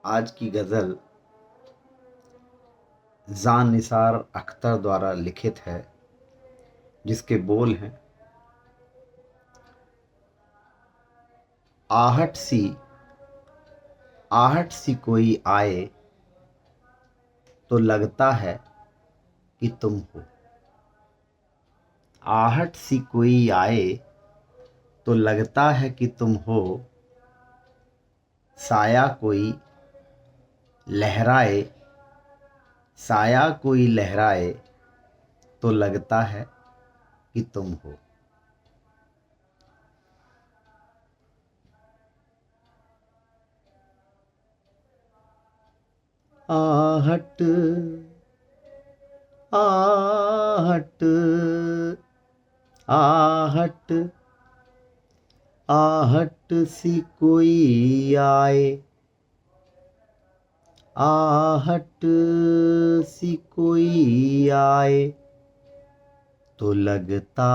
आज की गज़ल ज़ां निसार अख्तर द्वारा लिखित है, जिसके बोल हैं। आहट सी आहट सी कोई आए तो लगता है कि तुम हो। आहट सी कोई आए तो लगता है कि तुम हो। साया कोई लहराए साया कोई लहराए तो लगता है कि तुम हो। आहट आहट आहट आहट सी कोई आए आहट सी कोई आए तो लगता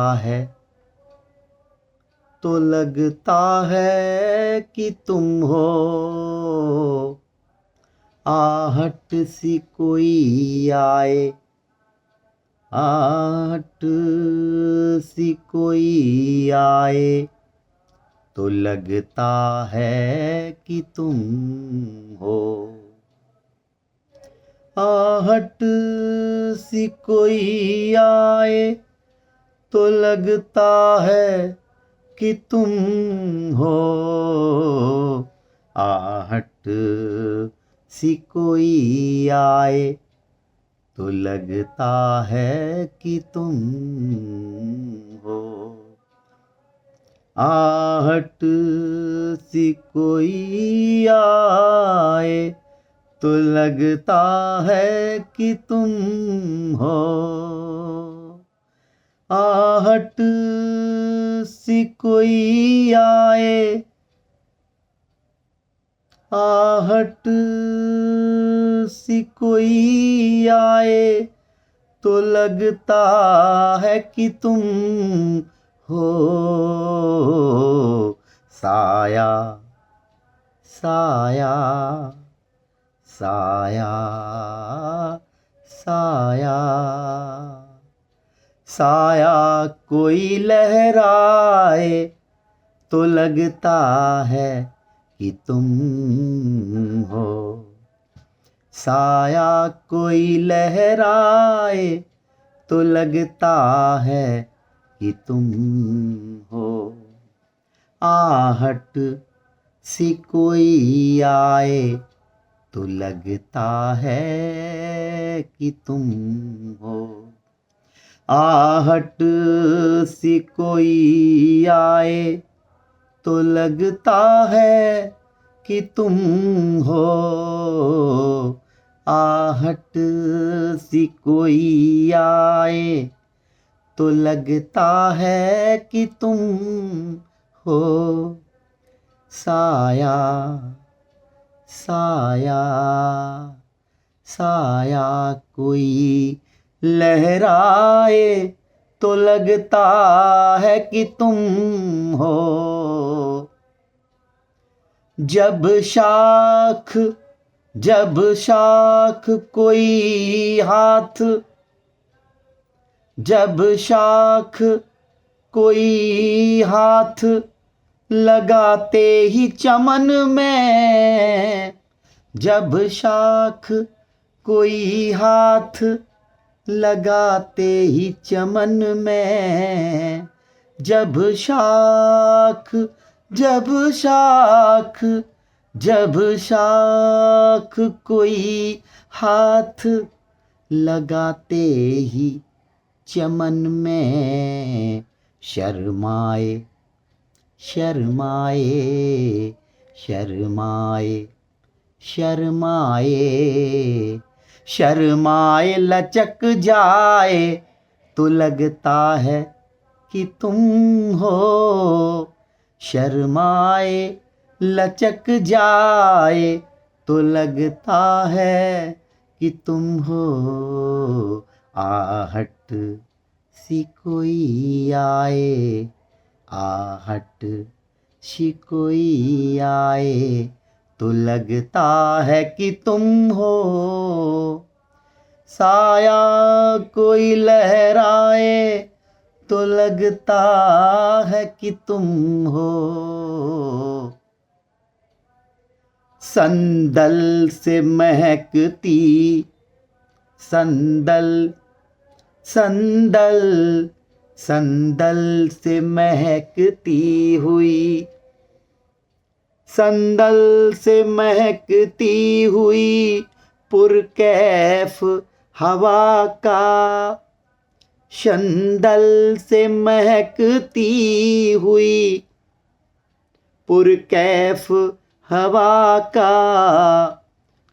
है कि तुम हो। आहट सी कोई आए आहट सी कोई आए तो लगता है कि तुम हो। आहट सी कोई आए तो लगता है कि तुम हो। आहट सी कोई आए तो लगता है कि तुम हो। आहट सी कोई आए तो लगता है कि तुम हो। आहट सी कोई आए आहट सी कोई आए तो लगता है कि तुम हो। साया साया साया साया साया कोई लहराए तो लगता है कि तुम हो। साया कोई लहराए तो लगता है कि तुम हो। आहट सी कोई आए तो लगता है कि तुम हो। आहट सी कोई आए तो लगता है कि तुम हो। आहट सी कोई आए तो लगता है कि तुम हो। साया साया साया कोई लहराए तो लगता है कि तुम हो। जब शाख कोई हाथ जब शाख कोई हाथ लगाते ही चमन में जब शाख कोई हाथ लगाते ही चमन में जब शाख जब शाख जब शाख कोई हाथ लगाते ही चमन में शर्माए शर्माए शर्माए शर्माए शर्माए लचक जाए तो लगता है कि तुम हो। शर्माए लचक जाए तो लगता है कि तुम हो। आहट सी कोई आए आहट सी कोई आए तो लगता है कि तुम हो। साया कोई लहराए तो लगता है कि तुम हो। संदल से महकती संदल संदल संदल से महकती हुई, संदल से महकती हुई पुरकैफ हवा का, संदल से महकती हुई पुरकैफ हवा का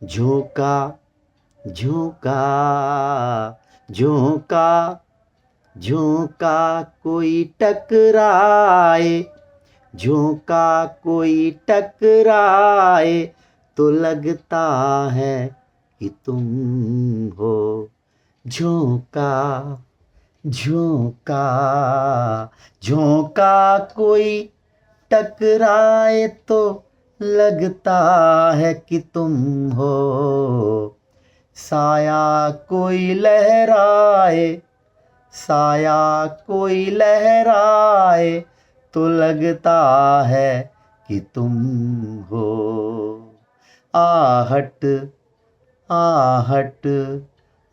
झोंका झोंका झोंका झोंका कोई टकराए, झोंका कोई टकराए तो लगता है कि तुम हो। झोंका झोंका झोंका कोई टकराए तो लगता है कि तुम हो। साया कोई लहराए, साया कोई लहराए तो लगता है कि तुम हो। आहट आहट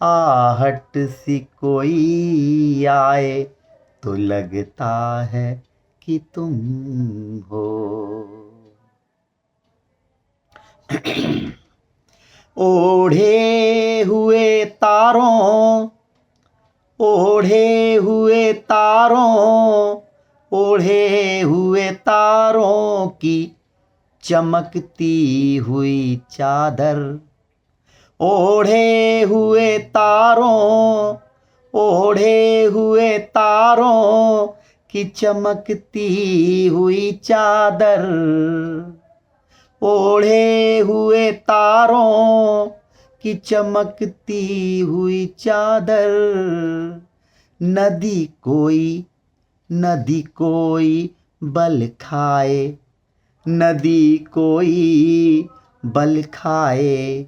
आहट सी कोई आए तो लगता है कि तुम हो। ओढ़े हुए तारों, ओढ़े हुए तारों, ओढ़े हुए तारों की चमकती हुई चादर, ओढ़े हुए तारों, ओढ़े हुए तारों की चमकती हुई चादर, ओढ़े हुए तारों की चमकती हुई चादर। नदी कोई बल खाए, नदी कोई बल खाए,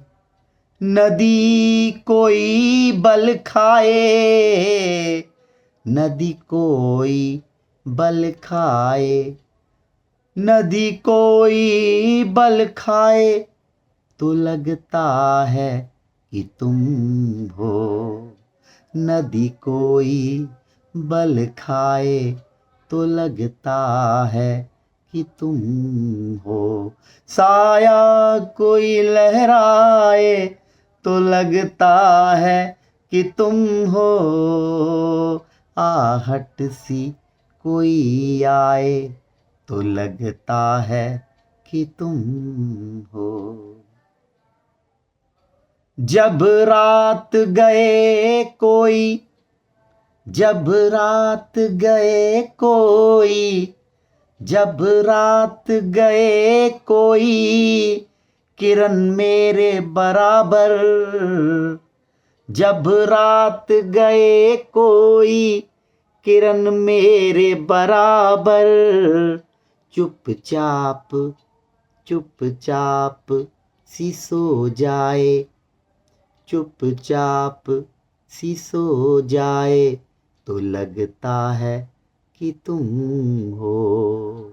नदी कोई बल खाए, नदी कोई बल खाए, नदी कोई बल खाए तो लगता है कि तुम हो। नदी कोई बल खाए तो लगता है कि तुम हो। साया कोई लहराए तो लगता है कि तुम हो। आहट सी कोई आए तो लगता है कि तुम हो। जब रात गए कोई, जब रात गए कोई, जब रात गए कोई किरण मेरे बराबर, जब रात गए कोई किरण मेरे बराबर, चुपचाप चुपचाप सी सो जाए, चुपचाप सी सो जाए तो लगता है कि तुम हो।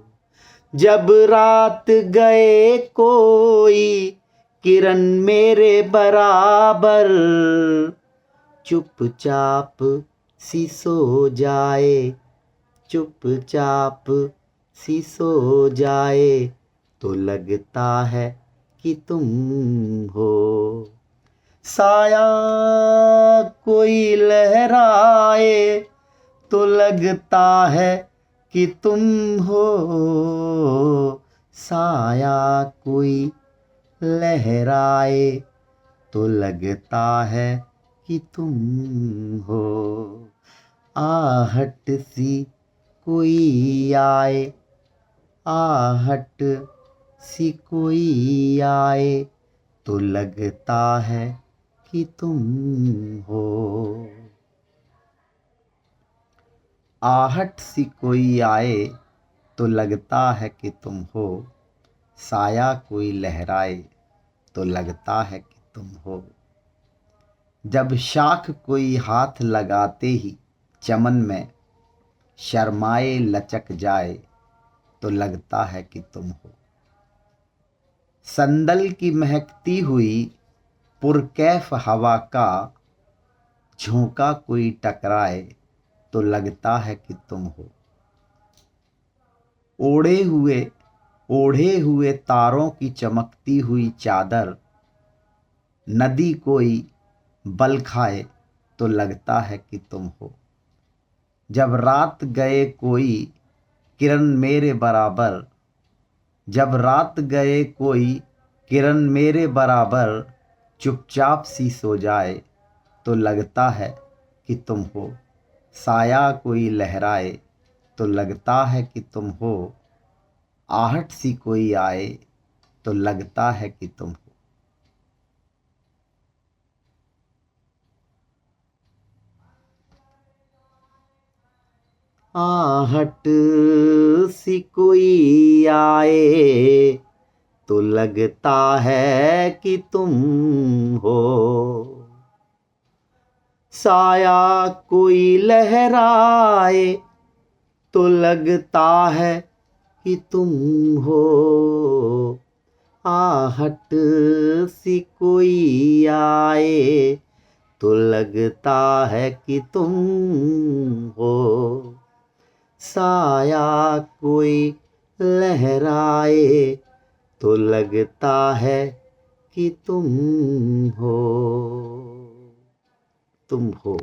जब रात गए कोई किरण मेरे बराबर, चुपचाप सी सो जाए, चुपचाप सी सो जाए तो लगता है कि तुम हो। साया कोई लहराए तो लगता है कि तुम हो। साया कोई लहराए तो लगता है कि तुम हो। आहट सी कोई आए, आहट सी कोई आए तो लगता है कि तुम हो। आहट सी कोई आए तो लगता है कि तुम हो। साया कोई लहराए तो लगता है कि तुम हो। जब शाख कोई हाथ लगाते ही चमन में शर्माए लचक जाए तो लगता है कि तुम हो। संदल की महकती हुई पुरकैफ हवा का झोंका कोई टकराए तो लगता है कि तुम हो। ओढ़े हुए तारों की चमकती हुई चादर नदी कोई बल खाए तो लगता है कि तुम हो। जब रात गए कोई किरण मेरे बराबर, जब रात गए कोई किरण मेरे बराबर चुपचाप सी सो जाए तो लगता है कि तुम हो। साया कोई लहराए तो लगता है कि तुम हो। आहट सी कोई आए तो लगता है कि तुम हो। आहट सी कोई आए तो लगता है कि तुम हो। साया कोई लहराए तो लगता है कि तुम हो। आहट सी कोई आए तो लगता है कि तुम हो। साया कोई लहराए तो लगता है कि तुम हो। तुम हो।